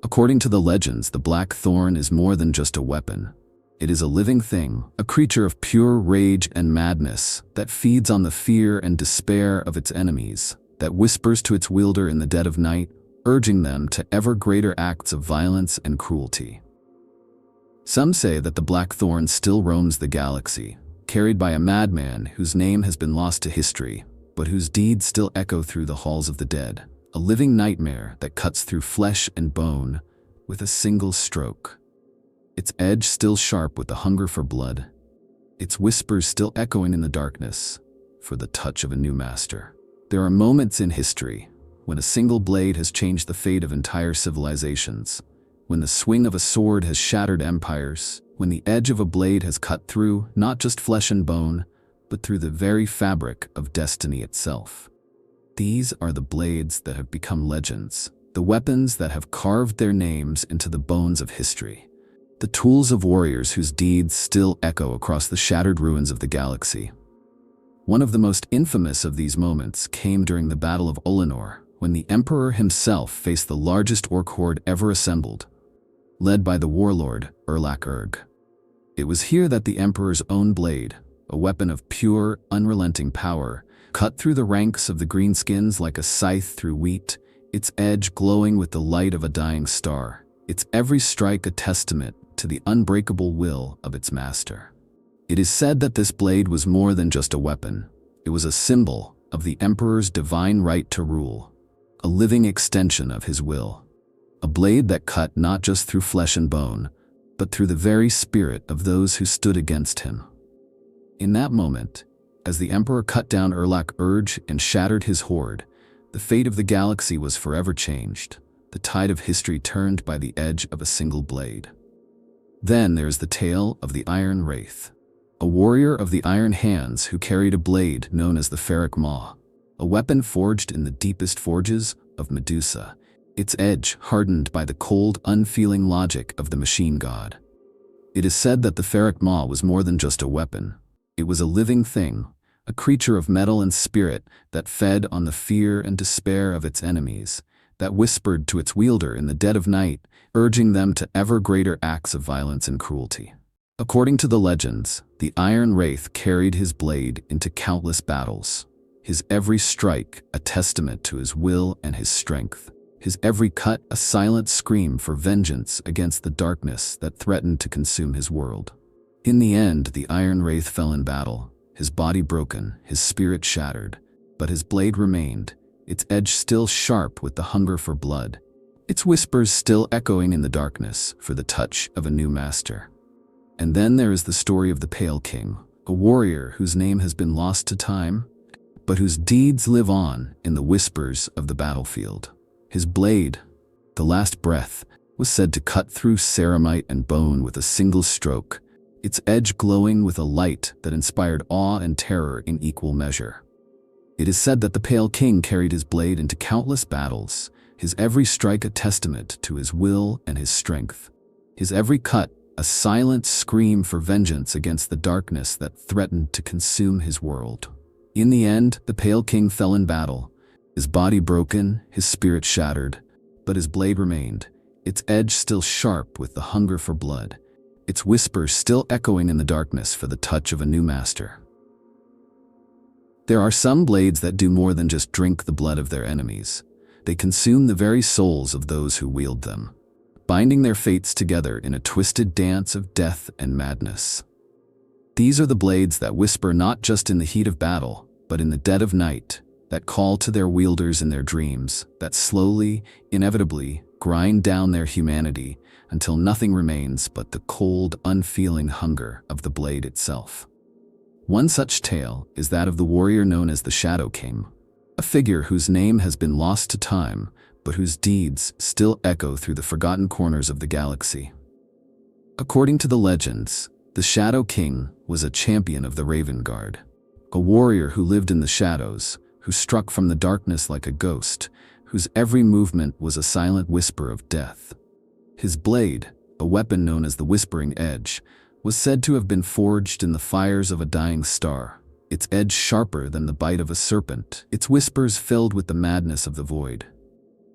According to the legends, the Blackthorn is more than just a weapon. It is a living thing, a creature of pure rage and madness that feeds on the fear and despair of its enemies, that whispers to its wielder in the dead of night, urging them to ever greater acts of violence and cruelty. Some say that the Blackthorn still roams the galaxy, carried by a madman whose name has been lost to history, but whose deeds still echo through the halls of the dead, a living nightmare that cuts through flesh and bone with a single stroke. Its edge still sharp with the hunger for blood, its whispers still echoing in the darkness for the touch of a new master. There are moments in history when a single blade has changed the fate of entire civilizations, when the swing of a sword has shattered empires, when the edge of a blade has cut through not just flesh and bone, but through the very fabric of destiny itself. These are the blades that have become legends, the weapons that have carved their names into the bones of history, the tools of warriors whose deeds still echo across the shattered ruins of the galaxy. One of the most infamous of these moments came during the Battle of Olinor, when the Emperor himself faced the largest orc horde ever assembled, led by the warlord Urlak-Urg. It was here that the Emperor's own blade, a weapon of pure, unrelenting power, cut through the ranks of the greenskins like a scythe through wheat, its edge glowing with the light of a dying star, its every strike a testament to the unbreakable will of its master. It is said that this blade was more than just a weapon. It was a symbol of the Emperor's divine right to rule, a living extension of his will. A blade that cut not just through flesh and bone, but through the very spirit of those who stood against him. In that moment, as the Emperor cut down Urlak-Urg and shattered his horde, the fate of the galaxy was forever changed, the tide of history turned by the edge of a single blade. Then there is the tale of the Iron Wraith, a warrior of the Iron Hands who carried a blade known as the Ferric Maw, a weapon forged in the deepest forges of Medusa, its edge hardened by the cold, unfeeling logic of the machine god. It is said that the Ferric Maw was more than just a weapon. It was a living thing, a creature of metal and spirit that fed on the fear and despair of its enemies, that whispered to its wielder in the dead of night, urging them to ever greater acts of violence and cruelty. According to the legends, the Iron Wraith carried his blade into countless battles, his every strike a testament to his will and his strength, his every cut a silent scream for vengeance against the darkness that threatened to consume his world. In the end, the Iron Wraith fell in battle, his body broken, his spirit shattered, but his blade remained, its edge still sharp with the hunger for blood, its whispers still echoing in the darkness for the touch of a new master. And then there is the story of the Pale King, a warrior whose name has been lost to time, but whose deeds live on in the whispers of the battlefield. His blade, the last breath, was said to cut through ceramite and bone with a single stroke, its edge glowing with a light that inspired awe and terror in equal measure. It is said that the Pale King carried his blade into countless battles, his every strike a testament to his will and his strength, his every cut a silent scream for vengeance against the darkness that threatened to consume his world. In the end, the Pale King fell in battle, his body broken, his spirit shattered, but his blade remained, its edge still sharp with the hunger for blood, its whispers still echoing in the darkness for the touch of a new master. There are some blades that do more than just drink the blood of their enemies. They consume the very souls of those who wield them, binding their fates together in a twisted dance of death and madness. These are the blades that whisper not just in the heat of battle, but in the dead of night, that call to their wielders in their dreams, that slowly, inevitably, grind down their humanity until nothing remains but the cold, unfeeling hunger of the blade itself. One such tale is that of the warrior known as the Shadow King, a figure whose name has been lost to time, but whose deeds still echo through the forgotten corners of the galaxy. According to the legends, the Shadow King was a champion of the Raven Guard, a warrior who lived in the shadows, who struck from the darkness like a ghost, whose every movement was a silent whisper of death. His blade, a weapon known as the Whispering Edge, was said to have been forged in the fires of a dying star, its edge sharper than the bite of a serpent, its whispers filled with the madness of the void.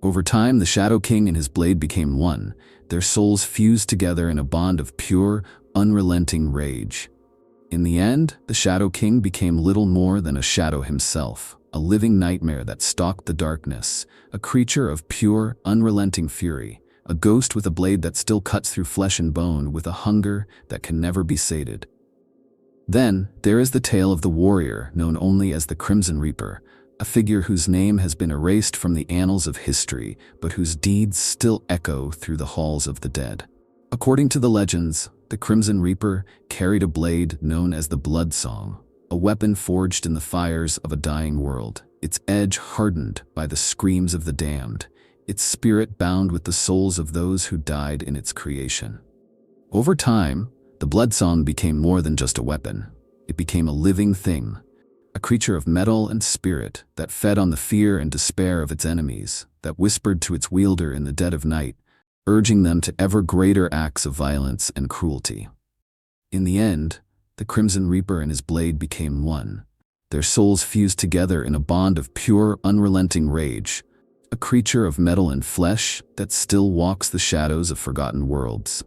Over time, the Shadow King and his blade became one, their souls fused together in a bond of pure, unrelenting rage. In the end, the Shadow King became little more than a shadow himself, a living nightmare that stalked the darkness, a creature of pure, unrelenting fury, a ghost with a blade that still cuts through flesh and bone with a hunger that can never be sated. Then, there is the tale of the warrior known only as the Crimson Reaper, a figure whose name has been erased from the annals of history, but whose deeds still echo through the halls of the dead. According to the legends, the Crimson Reaper carried a blade known as the Blood Song, a weapon forged in the fires of a dying world, its edge hardened by the screams of the damned, its spirit bound with the souls of those who died in its creation. Over time, the Blood Song became more than just a weapon. It became a living thing, a creature of metal and spirit that fed on the fear and despair of its enemies, that whispered to its wielder in the dead of night, urging them to ever greater acts of violence and cruelty. In the end, the Crimson Reaper and his blade became one, their souls fused together in a bond of pure, unrelenting rage, a creature of metal and flesh that still walks the shadows of forgotten worlds.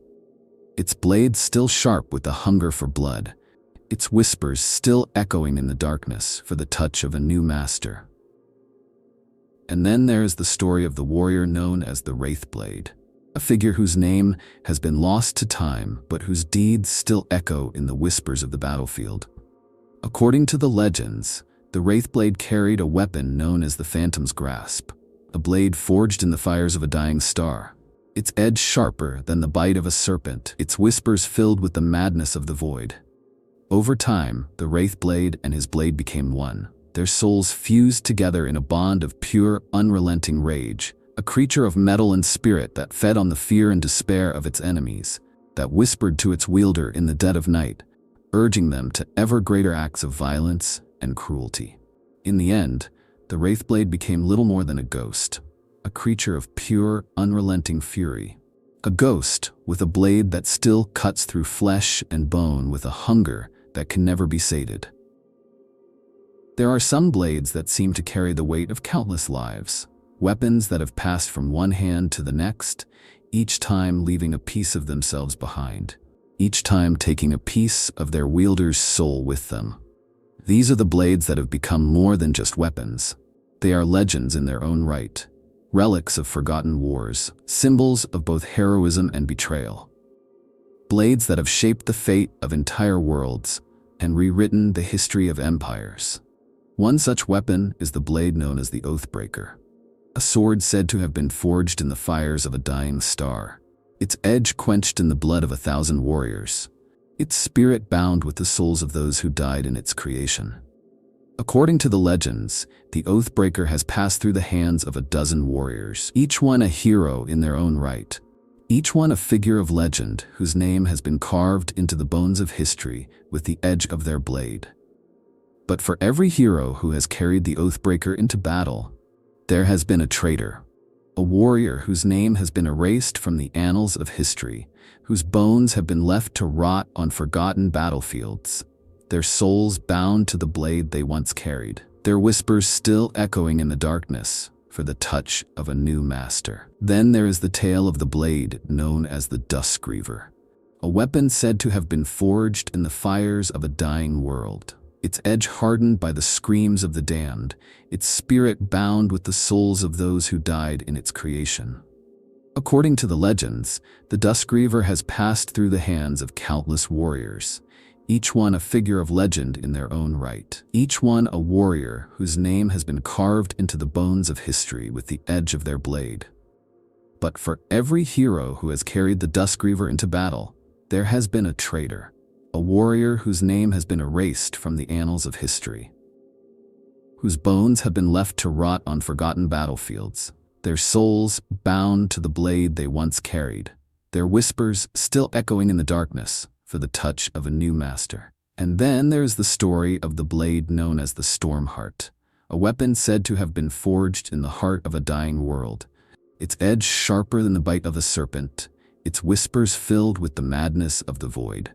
Its blade still sharp with the hunger for blood, its whispers still echoing in the darkness for the touch of a new master. And then there is the story of the warrior known as the Wraithblade, a figure whose name has been lost to time but whose deeds still echo in the whispers of the battlefield. According to the legends, the Wraithblade carried a weapon known as the Phantom's Grasp, a blade forged in the fires of a dying star, its edge sharper than the bite of a serpent, its whispers filled with the madness of the void. Over time, the Wraithblade and his blade became one, their souls fused together in a bond of pure, unrelenting rage, a creature of metal and spirit that fed on the fear and despair of its enemies, that whispered to its wielder in the dead of night, urging them to ever greater acts of violence and cruelty. In the end, the Wraithblade became little more than a ghost, a creature of pure, unrelenting fury, a ghost with a blade that still cuts through flesh and bone with a hunger that can never be sated. There are some blades that seem to carry the weight of countless lives, weapons that have passed from one hand to the next, each time leaving a piece of themselves behind, each time taking a piece of their wielder's soul with them. These are the blades that have become more than just weapons. They are legends in their own right, relics of forgotten wars, symbols of both heroism and betrayal. Blades that have shaped the fate of entire worlds and rewritten the history of empires. One such weapon is the blade known as the Oathbreaker, a sword said to have been forged in the fires of a dying star, its edge quenched in the blood of 1,000 warriors, its spirit bound with the souls of those who died in its creation. According to the legends, the Oathbreaker has passed through the hands of 12 warriors, each one a hero in their own right, each one a figure of legend whose name has been carved into the bones of history with the edge of their blade. But for every hero who has carried the Oathbreaker into battle, there has been a traitor, a warrior whose name has been erased from the annals of history, whose bones have been left to rot on forgotten battlefields, their souls bound to the blade they once carried, their whispers still echoing in the darkness for the touch of a new master. Then there is the tale of the blade known as the Duskgriever, a weapon said to have been forged in the fires of a dying world, its edge hardened by the screams of the damned, its spirit bound with the souls of those who died in its creation. According to the legends, the Duskgriever has passed through the hands of countless warriors, each one a figure of legend in their own right, each one a warrior whose name has been carved into the bones of history with the edge of their blade. But for every hero who has carried the Duskgriever into battle, there has been a traitor, a warrior whose name has been erased from the annals of history, whose bones have been left to rot on forgotten battlefields, their souls bound to the blade they once carried, their whispers still echoing in the darkness for the touch of a new master. And then there's the story of the blade known as the Stormheart, a weapon said to have been forged in the heart of a dying world, its edge sharper than the bite of a serpent, its whispers filled with the madness of the void.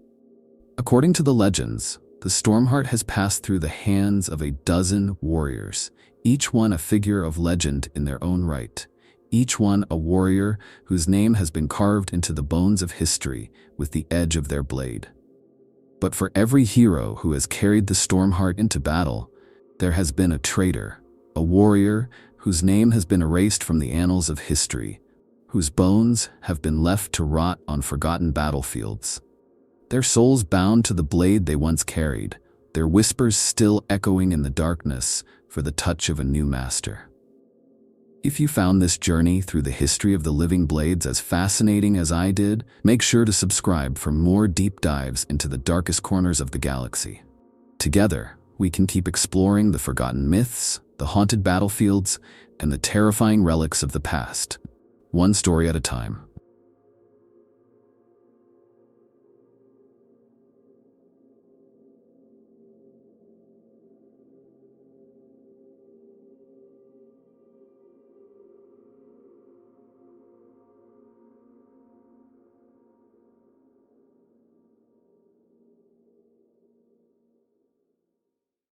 According to the legends, the Stormheart has passed through the hands of 12 warriors, each one a figure of legend in their own right, each one a warrior whose name has been carved into the bones of history with the edge of their blade. But for every hero who has carried the Stormheart into battle, there has been a traitor, a warrior whose name has been erased from the annals of history, whose bones have been left to rot on forgotten battlefields, their souls bound to the blade they once carried, their whispers still echoing in the darkness for the touch of a new master. If you found this journey through the history of the living blades as fascinating as I did, make sure to subscribe for more deep dives into the darkest corners of the galaxy. Together, we can keep exploring the forgotten myths, the haunted battlefields, and the terrifying relics of the past, one story at a time.